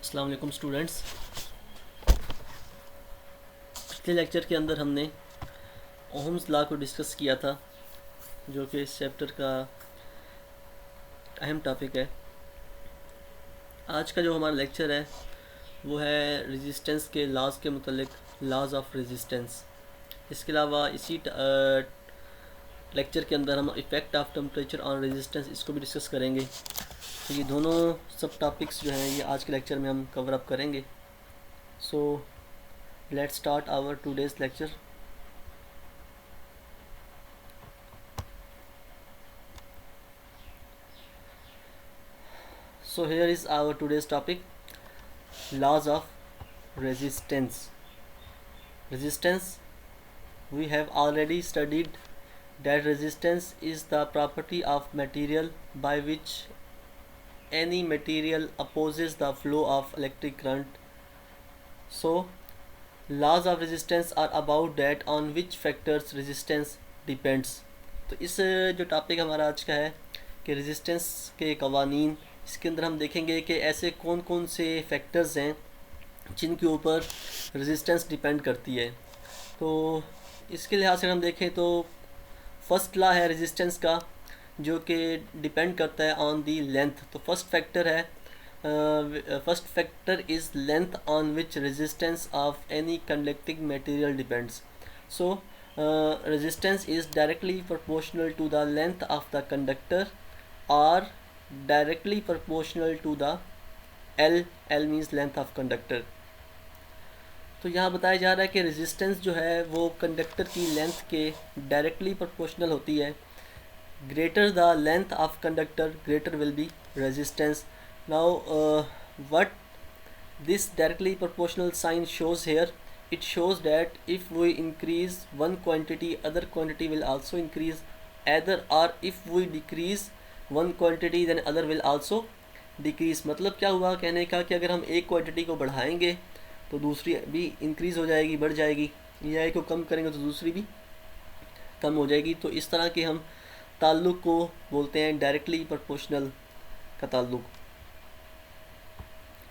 अस्सलाम वालेकुम स्टूडेंट्स। पिछले लेक्चर के अंदर हमने ओहम्स लॉ को डिस्कस किया था, जो कि इस चैप्टर का अहम टॉपिक है। आज का जो हमारा लेक्चर है वो है रेजिस्टेंस के लॉज के मुतल्लिक, लॉज ऑफ रेजिस्टेंस। इसके अलावा इसी लेक्चर के अंदर हम effect of temperature on resistance इसको भी डिस्कस करेंगे। तो ये दोनों सब टॉपिक्स जो हैं ये आज के लेक्चर में हम कवर अप करेंगे। So let's start our today's lecture. So here is our today's topic, laws of resistance. Resistance, we have already studied that resistance is the property of material by which any material opposes the flow of electric current. So laws of resistance are about that on which factors resistance depends. तो इस जो topic हमारा आज का है कि resistance के कवानीन, इसके अंदर हम देखेंगे कि ऐसे कौन कौन से फैक्टर्स हैं जिनके ऊपर रेजिस्टेंस डिपेंड करती है। तो इसके लिहाज से हम देखें तो फर्स्ट लॉ है रेजिस्टेंस का, जो कि डिपेंड करता है ऑन दी लेंथ। तो first factor is length on which resistance of any conducting material depends. So resistance is directly proportional to the length of the conductor or directly proportional to the L means length of conductor। तो यहाँ बताया जा रहा है कि resistance जो है वो कंडक्टर की लेंथ के डायरेक्टली प्रोपोर्शनल होती है। Greater the length of conductor greater will be resistance. Now what this directly proportional sign shows here, it shows that if we increase one quantity other quantity will also increase, either or if we decrease one quantity then other will also decrease। मतलब क्या हुआ कहने का कि अगर हम एक quantity को बढ़ाएंगे तो दूसरी भी इंक्रीज़ हो जाएगी, बढ़ जाएगी, या एक को कम करेंगे तो दूसरी भी कम हो जाएगी। तो इस तरह के हम ताल्लुक़ को बोलते हैं डायरेक्टली प्रोपोर्शनल का ताल्लुक़।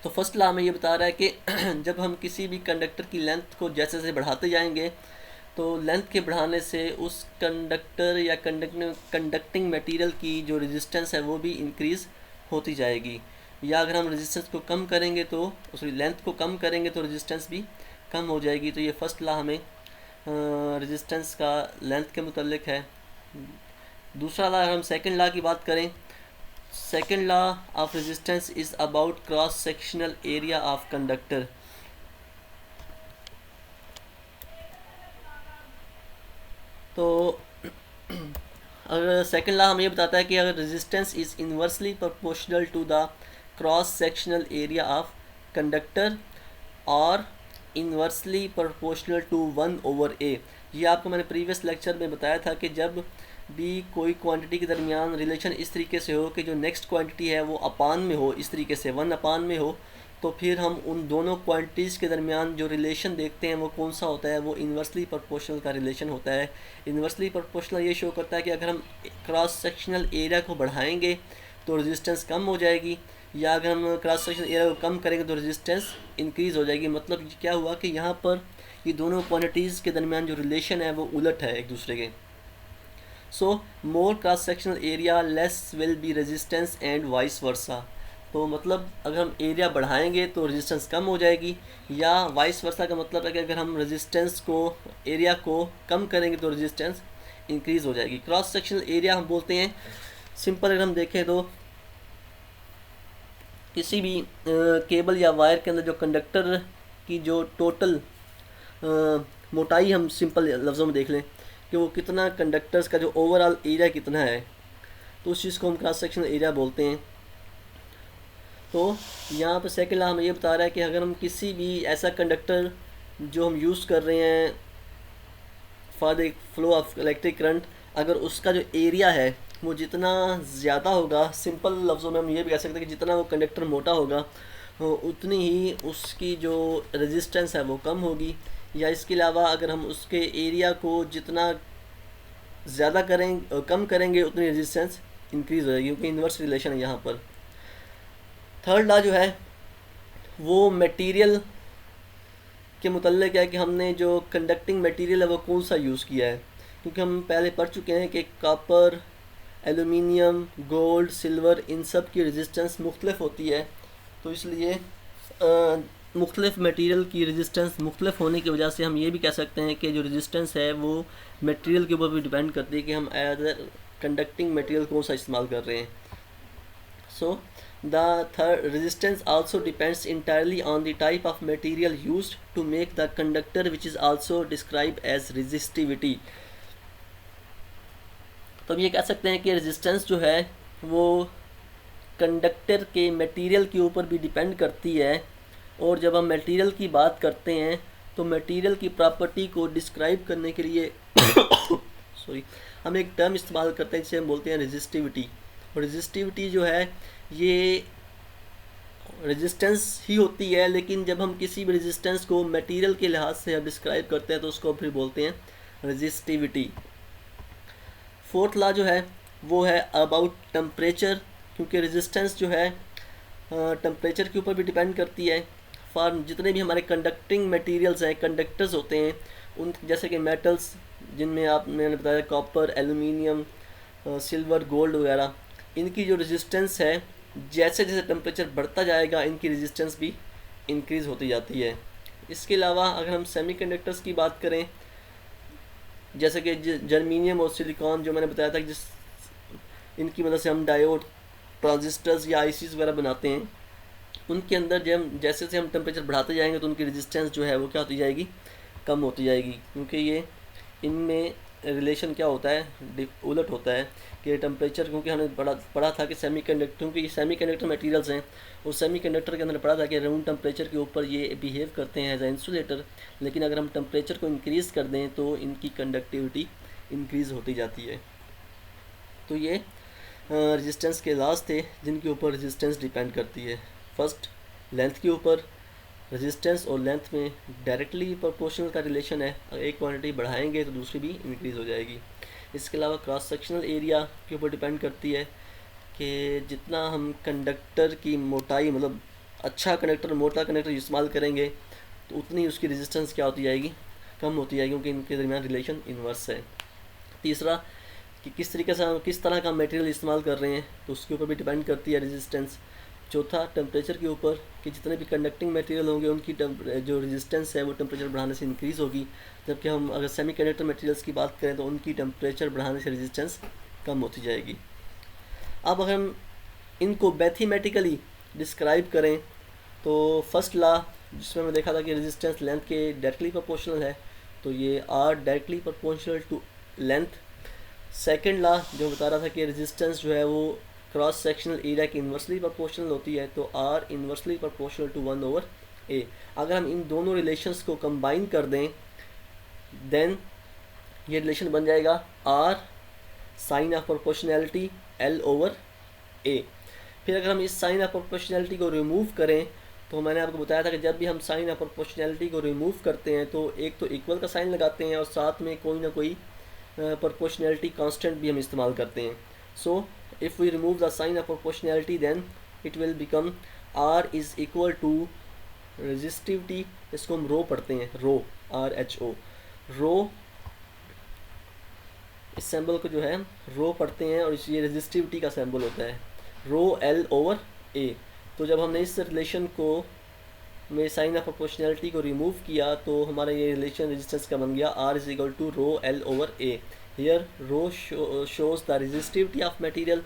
तो फर्स्ट लॉ में ये बता रहा है कि जब हम किसी भी कंडक्टर की लेंथ को जैसे जैसे बढ़ाते जाएंगे तो लेंथ के बढ़ाने से उस कंडक्टर या कंडक्टिंग मटेरियल की जो रेजिस्टेंस है वो भी इंक्रीज़ होती जाएगी। या अगर हम रेजिस्टेंस को कम करेंगे तो सॉरी लेंथ को कम करेंगे तो रेजिस्टेंस भी कम हो जाएगी। तो ये फर्स्ट लॉ हमें रेजिस्टेंस का लेंथ के मुतल्लिक है। दूसरा लॉ, अगर हम सेकेंड लॉ की बात करें, second law of resistance is about cross sectional area of conductor। तो अगर सेकेंड लॉ हमें ये बताता है कि अगर resistance is inversely proportional to the cross sectional area of conductor और इन्वर्सली प्रोपोर्शनल टू 1/a। ये आपको मैंने प्रीवियस लेक्चर में बताया था कि जब भी कोई क्वांटिटी के दरमियान रिलेशन इस तरीके से हो कि जो नेक्स्ट क्वांटिटी है वो अपान में हो, इस तरीके से 1 अपान में हो, तो फिर हम उन दोनों क्वांटिटीज़ के दरमियान जो रिलेशन देखते हैं वो कौन सा होता है, वो इन्वर्सली प्रोपोर्शनल का रिलेशन होता है। इन्वर्सली प्रोपोर्शनल ये शो करता है कि अगर हम क्रॉस सेक्शनल एरिया को बढ़ाएंगे तो रेजिस्टेंस कम हो जाएगी, या अगर हम क्रॉस सेक्शनल एरिया को कम करेंगे तो रेजिस्टेंस इंक्रीज़ हो जाएगी। मतलब क्या हुआ कि यहाँ पर ये दोनों क्वांटिटीज़ के दरमियान जो रिलेशन है वो उलट है एक दूसरे के। So more cross sectional area less will be resistance and vice versa. तो मतलब अगर हम एरिया बढ़ाएंगे तो रेजिस्टेंस कम हो जाएगी, या वाइस वर्सा का मतलब है कि अगर हम रेजिस्टेंस को एरिया को कम करेंगे तो रेजिस्टेंस इंक्रीज़ हो जाएगी। क्रॉस सेक्शनल एरिया हम बोलते हैं, सिंपल अगर हम देखें तो किसी भी केबल या वायर के अंदर जो कंडक्टर की जो टोटल मोटाई, हम सिंपल लफ्ज़ों में देख लें कि वो कितना कंडक्टर्स का जो ओवरऑल एरिया कितना है, तो उस चीज़ को हम क्रॉस सेक्शनल एरिया बोलते हैं। तो यहाँ पर सेकेंड लॉ हमें ये बता रहा है कि अगर हम किसी भी ऐसा कंडक्टर जो हम यूज़ कर रहे हैं for the flow of electric current, अगर उसका जो एरिया है वो जितना ज़्यादा होगा, सिंपल लफ्ज़ों में हम ये भी कह सकते हैं कि जितना वो कंडक्टर मोटा होगा उतनी ही उसकी जो रेजिस्टेंस है वो कम होगी। या इसके अलावा अगर हम उसके एरिया को जितना ज़्यादा कम करेंगे उतनी रेजिस्टेंस इंक्रीज़ हो जाएगी, क्योंकि इन्वर्स रिलेशन है यहाँ पर। थर्ड लॉ जो है वो मटेरियल के मुतल्लिक़ है कि हमने जो कंडक्टिंग मटेरियल है वो कौन सा यूज़ किया है, क्योंकि हम पहले पढ़ चुके हैं कि कॉपर, एलुमिनियम, गोल्ड, सिल्वर, इन सब की रेजिस्टेंस मुख्तलिफ होती है। तो इसलिए मुख्तलिफ मटेरियल की रेजिस्टेंस मुख्तलिफ होने की वजह से हम ये भी कह सकते हैं कि जो रेजिस्टेंस है वो मटेरियल के ऊपर भी डिपेंड करती है कि हम एज कंडक्टिंग मटेरियल कौन सा इस्तेमाल कर रहे हैं। So the third resistance also depends entirely on the type of material used to make the conductor which is also describe as resistivity. तो हम ये कह सकते हैं कि रेजिस्टेंस जो है वो कंडक्टर के मटेरियल के ऊपर भी डिपेंड करती है। और जब हम मटेरियल की बात करते हैं तो मटेरियल की प्रॉपर्टी को डिस्क्राइब करने के लिए सॉरी हम एक टर्म इस्तेमाल करते हैं जिसे हम बोलते हैं रेजिस्टिविटी। और रेजिस्टिविटी जो है ये रेजिस्टेंस ही होती है, लेकिन जब हम किसी भी रेजिस्टेंस को मटेरियल के लिहाज से हम डिस्क्राइब करते हैं तो उसको फिर बोलते हैं रेजिस्टिविटी। फोर्थ लॉ जो है वो है अबाउट टेम्परेचर, क्योंकि रेजिस्टेंस जो है टेम्परेचर के ऊपर भी डिपेंड करती है। फॉर जितने भी हमारे कंडक्टिंग मटेरियल्स हैं, कंडक्टर्स होते हैं, उन जैसे कि मेटल्स जिनमें मैंने बताया कॉपर, एलुमिनियम, सिल्वर, गोल्ड वगैरह, इनकी जो रेजिस्टेंस है जैसे जैसे टेम्परेचर बढ़ता जाएगा इनकी रेजिस्टेंस भी इंक्रीज़ होती जाती है। इसके अलावा अगर हम सेमीकंडक्टर्स की बात करें, जैसे कि जर्मीनियम और सिलिकॉन जो मैंने बताया था जिस इनकी मदद से हम डायोड, ट्रांजिस्टर्स या आईसीज वगैरह बनाते हैं, उनके अंदर जब जैसे जैसे हम टेम्परेचर बढ़ाते जाएंगे तो उनकी रेजिस्टेंस जो है वो क्या होती जाएगी, कम होती जाएगी, क्योंकि ये इनमें रिलेशन क्या होता है, उलट होता है कि टेम्परेचर, क्योंकि हमने पढ़ा था कि सेमीकंडक्टर, क्योंकि ये सेमीकंडक्टर मटेरियल्स हैं और सेमीकंडक्टर के अंदर पढ़ा था कि रूम टेम्परेचर के ऊपर ये बिहेव करते हैं एज ए इंसुलेटर, लेकिन अगर हम टेम्परेचर को इंक्रीज़ कर दें तो इनकी कंडक्टिविटी इंक्रीज़ होती जाती है। तो ये रेजिस्टेंस के लॉज थे जिनके ऊपर रेजिस्टेंस डिपेंड करती है। फर्स्ट लेंथ के ऊपर, रेजिस्टेंस और लेंथ में डायरेक्टली प्रोपोर्शनल का रिलेशन है, एक क्वांटिटी बढ़ाएंगे तो दूसरी भी इंक्रीज़ हो जाएगी। इसके अलावा क्रॉस सेक्शनल एरिया के ऊपर डिपेंड करती है कि जितना हम कंडक्टर की मोटाई, मतलब अच्छा कंडक्टर, मोटा कंडक्टर इस्तेमाल करेंगे तो उतनी उसकी रेजिस्टेंस क्या होती जाएगी, कम होती जाएगी, क्योंकि इनके दरमियान रिलेशन इन्वर्स है। तीसरा कि किस तरीके से हम किस तरह का मटेरियल इस्तेमाल कर रहे हैं तो उसके ऊपर भी डिपेंड करती है रेजिस्टेंस। चौथा टेम्परेचर के ऊपर कि जितने भी कंडक्टिंग मटेरियल होंगे उनकी जो रेजिस्टेंस है वो टेम्परेचर बढ़ाने से इंक्रीज़ होगी, जबकि हम अगर सेमीकंडक्टर मटेरियल्स की बात करें तो उनकी टेम्परेचर बढ़ाने से रेजिस्टेंस कम होती जाएगी। अब अगर हम इनको मैथमेटिकली डिस्क्राइब करें तो फर्स्ट लॉ जिसमें मैं देखा था कि रेजिस्टेंस लेंथ के डायरेक्टली प्रोपोर्शनल है, तो ये are directly proportional to length. Second law जो बता रहा था कि रेजिस्टेंस जो है वो क्रॉस सेक्शनल एरिया की इन्वर्सली प्रोपोर्शनल होती है, तो are inversely proportional to 1/a। अगर हम इन दोनों रिलेशंस को कंबाइन कर दें देन ये रिलेशन बन जाएगा are sign of proportionality L/a। फिर अगर हम इस साइन ऑफ प्रोपोर्शनैलिटी को रिमूव करें तो मैंने आपको बताया था कि जब भी हम साइन ऑफ प्रोपोर्शनैलिटी को रिमूव करते हैं तो एक तो इक्वल का साइन लगाते हैं और साथ में कोई ना कोई प्रोपोर्शनैलिटी कांस्टेंट भी हम इस्तेमाल करते हैं। सो if we remove the sign of proportionality then it will become R is equal to resistivity, इसको हम रो पढ़ते हैं, रो RHO, रो इस सिंबल को जो है रो पढ़ते हैं और ये रेजिस्टिविटी का सिंबल होता है, रो L/a। तो जब हमने इस रिलेशन को में साइन ऑफ प्रोपोर्शनैलिटी को रिमूव किया तो हमारा ये रिलेशन रेजिस्टेंस का बन गया R is equal to row L/a। Here rho shows the resistivity of material,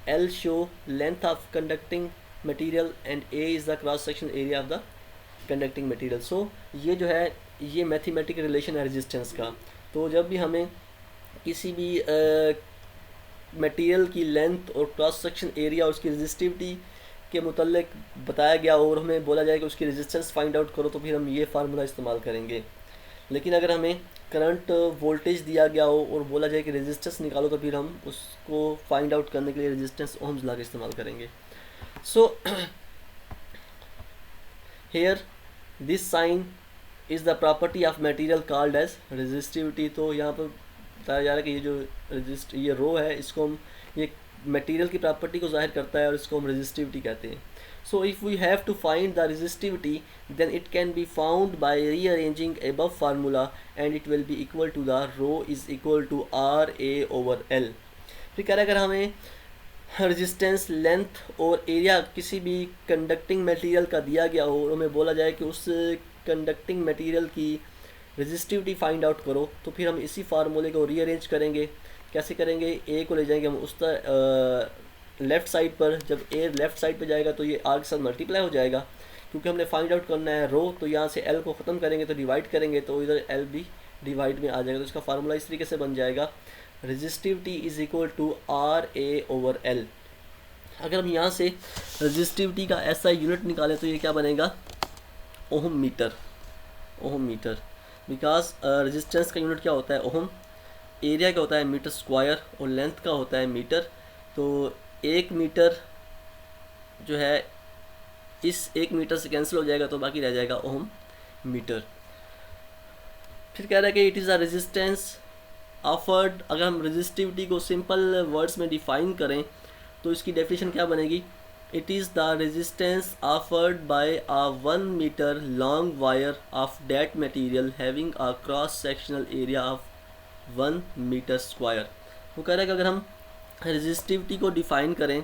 L show length of conducting material and A is the cross sectional area of the conducting material। So ये जो है ये mathematical relation है resistance का। तो जब भी हमें किसी भी मटेरियल की लेंथ और क्रॉस सेक्शन एरिया और उसकी रेजिस्टिविटी के मुतल्लिक बताया गया और हमें बोला जाए कि उसकी रेजिस्टेंस फाइंड आउट करो, तो फिर हम ये फार्मूला इस्तेमाल करेंगे। लेकिन अगर हमें करंट वोल्टेज दिया गया हो और बोला जाए कि रेजिस्टेंस निकालो तो फिर हम उसको फाइंड आउट करने के लिए रेजिस्टेंस ओम्स ला के इस्तेमाल करेंगे। So here this sign is the property of material called as resistivity. तो यहाँ पर बताया जा रहा है कि ये जो ये रो है इसको हम ये मटेरियल की प्रॉपर्टी को जाहिर करता है और इसको हम रेजिस्टिविटी कहते हैं। So if we have to find the resistivity, then it can be found by rearranging above formula, and it will be equal to the rho is equal to r a over l. फिर कह रहा है अगर हमें resistance, length और area किसी भी conducting material का दिया गया हो और हमें बोला जाए कि उस कंडक्टिंग मटेरियल की रेजिस्टिविटी फाइंड आउट करो, तो फिर हम इसी फार्मूले को रीअरेंज करेंगे. कैसे करेंगे? ए को ले जाएंगे हम उस लेफ़्ट साइड पर. जब ए लेफ़्ट साइड पर जाएगा तो ये आर के साथ मल्टीप्लाई हो जाएगा, क्योंकि हमने फाइंड आउट करना है रो. तो यहाँ से एल को ख़त्म करेंगे तो डिवाइड करेंगे, तो इधर एल भी डिवाइड में आ जाएगा. तो इसका फार्मूला इस तरीके से बन जाएगा, resistivity is equal to R A over L. अगर हम यहाँ से रेजिस्टिविटी का ऐसा यूनिट निकालें तो ये क्या बनेगा? Ohm metre. Ohm metre, because resistance का यूनिट क्या होता है? ओहम. एरिया का होता है मीटर स्क्वायर और लेंथ का होता है मीटर. तो 1 मीटर जो है इस 1 मीटर से कैंसिल हो जाएगा, तो बाकी रह जाएगा ओहम मीटर. फिर कह रहा है कि it is a resistance offered. अगर हम रेजिस्टिविटी को सिंपल वर्ड्स में डिफाइन करें तो इसकी डेफिनेशन क्या बनेगी? It is the resistance offered by a 1 metre long wire of that material having a cross sectional area of 1 metre square. वो कह रहा है कि अगर हम रेजिस्टिविटी को डिफ़ाइन करें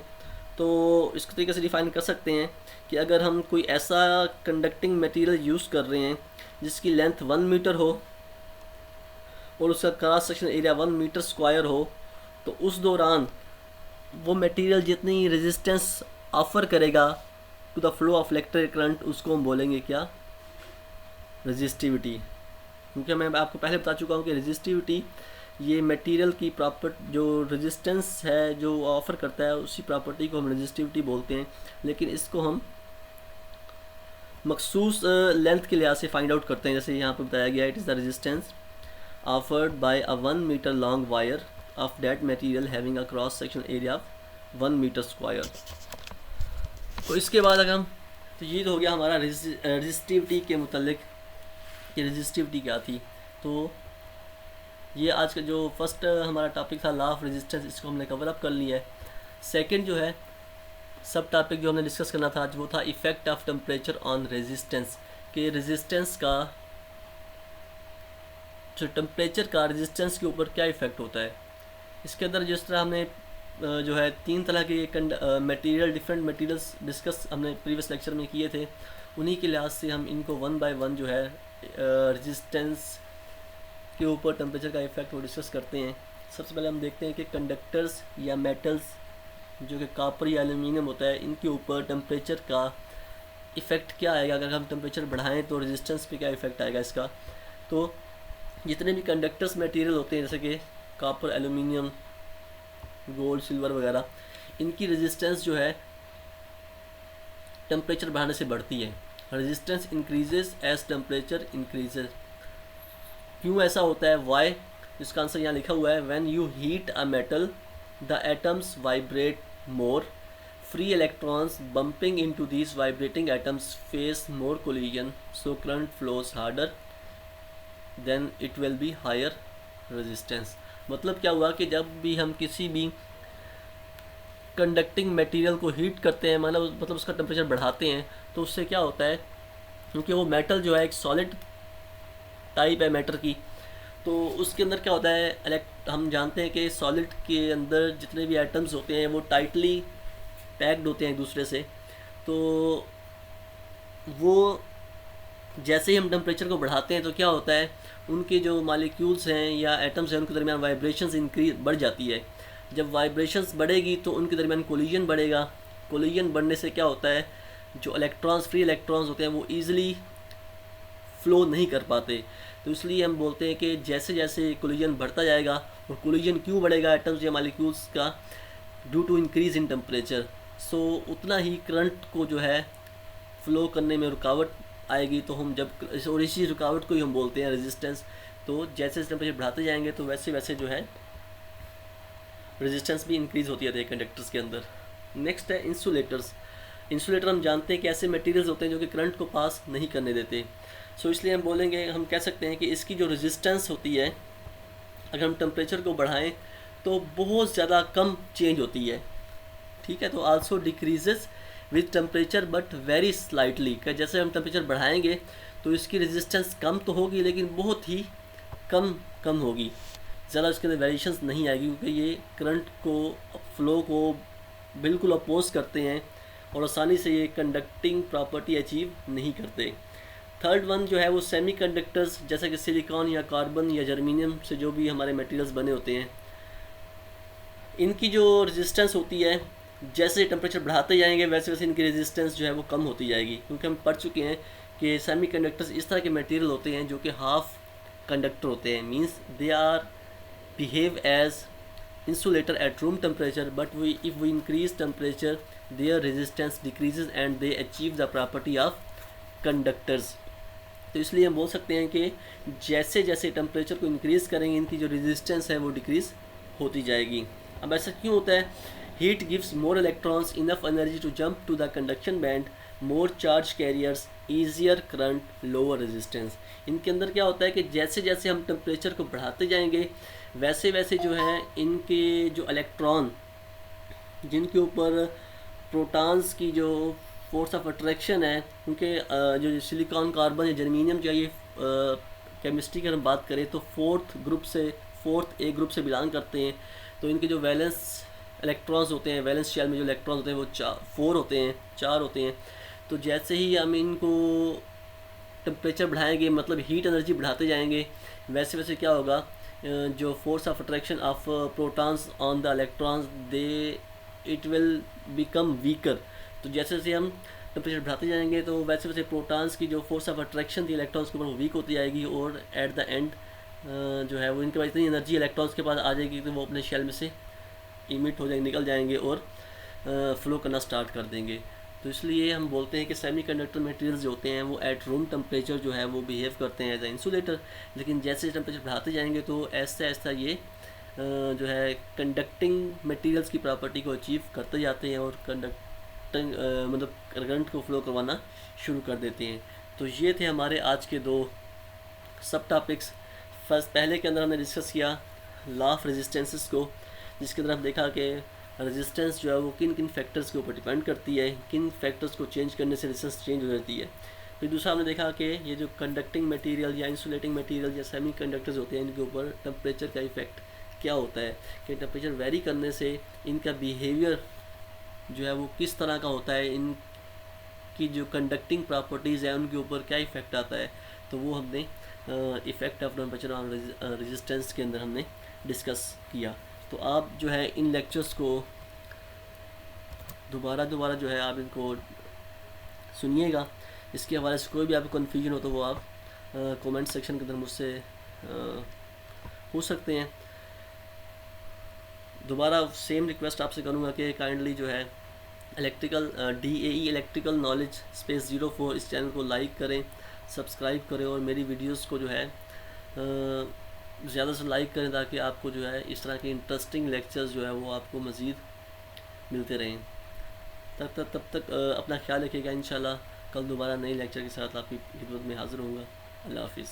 तो इस तरीके से डिफ़ाइन कर सकते हैं कि अगर हम कोई ऐसा कंडक्टिंग मटेरियल यूज़ कर रहे हैं जिसकी लेंथ 1 मीटर हो और उसका cross section area 1 metre square हो, तो उस दौरान वो मटेरियल जितनी रेजिस्टेंस ऑफ़र करेगा to the flow of electric current, उसको हम बोलेंगे क्या? रेजिस्टिविटी. क्योंकि मैं आपको पहले बता चुका हूँ कि रेजिस्टिविटी ये मटेरियल की प्रॉपर्ट जो रेजिस्टेंस है जो ऑफ़र करता है, उसी प्रॉपर्टी को हम रेजिस्टिविटी बोलते हैं. लेकिन इसको हम मखसूस लेंथ के लिहाज से फाइंड आउट करते हैं. जैसे यहाँ पर बताया गया, it is the resistance offered by a 1 metre long wire of that material having a cross section area of 1 metre square. तो इसके बाद अगर हम, तो ये तो हो गया हमारा रेजिस्टिविटी के मुतल्लिक कि रेजिस्टिविटी क्या थी. तो ये आज का जो फर्स्ट हमारा टॉपिक था, लॉ ऑफ रेजिस्टेंस, इसको हमने कवर अप कर लिया है. सेकंड जो है सब टॉपिक जो हमने डिस्कस करना था आज, वो था effect of temperature on resistance. कि रेजिस्टेंस का जो टेम्परेचर का रेजिस्टेंस के ऊपर क्या इफ़ेक्ट होता है. इसके अंदर जिस तरह हमने जो है 3 तरह के मटेरियल, डिफरेंट मटेरियल्स डिस्कस हमने प्रीवियस लेक्चर में किए थे, उन्हीं के लिहाज से हम इनको 1 बाय 1 जो है रेजिस्टेंस के ऊपर टेम्परेचर का इफ़ेक्ट वो डिस्कस करते हैं. सबसे पहले हम देखते हैं कि कंडक्टर्स या मेटल्स जो कि कॉपर या एल्यूमिनियम होता है, इनके ऊपर टेम्परेचर का इफ़ेक्ट क्या आएगा. अगर हम टेम्परेचर बढ़ाएं तो रेजिस्टेंस पे क्या इफ़ेक्ट आएगा इसका. तो जितने भी कंडक्टर्स मटेरियल होते हैं जैसे कि कॉपर, एल्यूमिनियम, गोल्ड, सिल्वर वगैरह, इनकी रेजिस्टेंस जो है टेम्परेचर बढ़ाने से बढ़ती है. Resistance increases as temperature increases. क्यों ऐसा होता है? वाई? इसका आंसर यहाँ लिखा हुआ है, when you heat a metal the atoms vibrate more, free electrons bumping into these vibrating atoms face more collision, so current flows harder, then it will be higher resistance. मतलब क्या हुआ कि जब भी हम किसी भी कंडक्टिंग मटेरियल को हीट करते हैं, मतलब उसका टेम्परेचर बढ़ाते हैं, तो उससे क्या होता है, क्योंकि वो मेटल जो है एक सॉलिड टाइप है मैटर की, तो उसके अंदर क्या होता है, हम जानते हैं कि सॉलिड के अंदर जितने भी एटम्स होते हैं वो टाइटली पैक्ड होते हैं एक दूसरे से. तो वो जैसे ही हम टेम्परेचर को बढ़ाते हैं तो क्या होता है, उनके जो मालिक्यूल्स हैं या एटम्स हैं उनके दरमियान वाइब्रेशंस बढ़ जाती है. जब वाइब्रेशंस बढ़ेगी तो उनके दरमियान कोलिजन बढ़ेगा. कोलिजन बढ़ने से क्या होता है, जो इलेक्ट्रॉन्स, फ्री इलेक्ट्रॉन्स होते हैं वो ईज़िली फ्लो नहीं कर पाते. तो इसलिए हम बोलते हैं कि जैसे जैसे कोलिजन बढ़ता जाएगा, और कोलिजन क्यों बढ़ेगा एटम्स या मालिक्यूल्स का, due to increase in temperature, so उतना ही करंट को जो है फ़्लो करने में रुकावट आएगी. तो हम जब, और इसी रुकावट को ही हम बोलते हैं रेजिस्टेंस. तो जैसे टेम्परेचर बढ़ाते जाएंगे तो वैसे वैसे जो है रेजिस्टेंस भी इंक्रीज़ होती जाती है कंडक्टर्स के अंदर. नेक्स्ट है इंसुलेटर्स. इंसुलेटर हम जानते हैं कि ऐसे मटेरियल्स होते हैं जो कि करंट को पास नहीं करने देते. सो इसलिए हम बोलेंगे, हम कह सकते हैं कि इसकी जो रेजिस्टेंस होती है, अगर हम टेम्परेचर को बढ़ाएं तो बहुत ज़्यादा कम चेंज होती है. ठीक है, तो also decreases with temperature but very slightly, कि जैसे हम टेम्परेचर बढ़ाएंगे तो इसकी रेजिस्टेंस कम तो होगी लेकिन बहुत ही कम कम होगी, ज़्यादा इसके अंदर वेरिएशंस नहीं आएगी, क्योंकि ये करंट को, फ्लो को बिल्कुल अपोज करते हैं और आसानी से ये कंडक्टिंग प्रॉपर्टी अचीव नहीं करते। थर्ड वन जो है वो सेमी कंडक्टर्स, जैसे कि सिलिकॉन या कार्बन या जर्मीनियम से जो भी हमारे मटेरियल्स बने होते हैं, इनकी जो रेजिस्टेंस होती है जैसे टेम्परेचर बढ़ाते जाएंगे वैसे वैसे इनकी रेजिस्टेंस जो है वो कम होती जाएगी, क्योंकि हम पढ़ चुके हैं कि सेमी कंडक्टर्स इस तरह के मटेरियल होते हैं जो कि हाफ कंडक्टर होते हैं, means they are behave as insulator at room temperature, but if we increase temperature their resistance decreases and they achieve the property of conductors। तो इसलिए हम बोल सकते हैं कि जैसे जैसे टेम्परेचर को इंक्रीज़ करेंगे इनकी जो रेजिस्टेंस है वो डिक्रीज़ होती जाएगी। अब ऐसा क्यों होता है? Heat gives more electrons enough energy to jump to the conduction band, more charge carriers, easier current, lower resistance. इनके अंदर क्या होता है कि जैसे जैसे हम टेम्परेचर को बढ़ाते जाएंगे वैसे वैसे जो है इनके जो इलेक्ट्रॉन, जिनके ऊपर प्रोटॉन्स की जो फोर्स ऑफ अट्रैक्शन है, उनके जो सिलिकॉन, कार्बन या जर्मीनियम जो ये केमिस्ट्री की अगर हम बात करें तो फोर्थ ए ग्रुप से बिलोंग करते हैं, तो इनके जो वैलेंस इलेक्ट्रॉन्स होते हैं, वैलेंस शेल में जो इलेक्ट्रॉन्स होते हैं वो 4 होते हैं। तो जैसे ही हम इनको टेम्परेचर बढ़ाएंगे, मतलब हीट एनर्जी बढ़ाते जाएंगे, वैसे वैसे क्या होगा, जो force of attraction of protons on the electrons it will become weaker. तो जैसे जैसे हम टेम्परेचर बढ़ाते जाएंगे तो वैसे वैसे प्रोटॉन्स की जो फोर्स ऑफ अट्रैक्शन थी इलेक्ट्रॉन्स के ऊपर वो वीक होती जाएगी, और एट द एंड जो है वो इनके पास इतनी एनर्जी इलेक्ट्रॉन्स के पास आ जाएगी कि वो अपने शेल में से इमिट हो जाएंगे, निकल जाएंगे और फ्लो करना स्टार्ट कर देंगे। तो इसलिए हम बोलते हैं कि सेमी कंडक्टर मटेरियल्स जो होते हैं वो एट रूम टेम्परेचर जो है वो बिहेव करते हैं एज ए इंसुलेटर, लेकिन जैसे टेम्परेचर बढ़ाते जाएंगे तो ऐसा ऐसा ये जो है कंडक्टिंग मटेरियल्स की प्रॉपर्टी को अचीव करते जाते हैं और कंडक्टिंग मतलब करंट को फ्लो करवाना शुरू कर देते हैं। तो ये थे हमारे आज के 2 सब टॉपिक्स। पहले के अंदर हमने डिस्कस किया लॉ ऑफ रेजिस्टेंसेस को, जिसके अंदर हम देखा कि रेजिस्टेंस जो है वो किन किन फैक्टर्स के ऊपर डिपेंड करती है, किन फैक्टर्स को चेंज करने से रेजिस्टेंस चेंज हो जाती है। फिर दूसरा हमने देखा कि ये जो कंडक्टिंग मटेरियल या इंसुलेटिंग मटेरियल या सेमी कंडक्टर्स होते हैं इनके ऊपर टेम्परेचर का इफेक्ट क्या होता है, कि टेम्परेचर वेरी करने से इनका बिहेवियर जो है वो किस तरह का होता है, इनकी जो कंडक्टिंग प्रॉपर्टीज़ हैं उनके ऊपर क्या इफेक्ट आता है। तो वो हमने effect of temperature on resistance के अंदर हमने डिस्कस किया। तो आप जो है इन लेक्चर्स को दोबारा जो है आप इनको सुनिएगा। इसके हवाले से कोई भी आपको कन्फ्यूजन हो तो वो आप कमेंट सेक्शन के अंदर मुझसे पूछ सकते हैं। दोबारा सेम रिक्वेस्ट आपसे करूँगा कि काइंडली जो है electrical DAE electrical knowledge space 04 इस चैनल को लाइक करें, सब्सक्राइब करें और मेरी वीडियोस को जो है ज़्यादा से लाइक करें, ताकि आपको जो है इस तरह के इंटरेस्टिंग लेक्चर्स जो है वो आपको मज़ीद मिलते रहें। तब तक अपना ख्याल रखिएगा। इंशाल्लाह कल दोबारा नए लेक्चर के साथ आपकी खिदमत में हाज़िर होऊंगा। अल्लाह हाफिज़।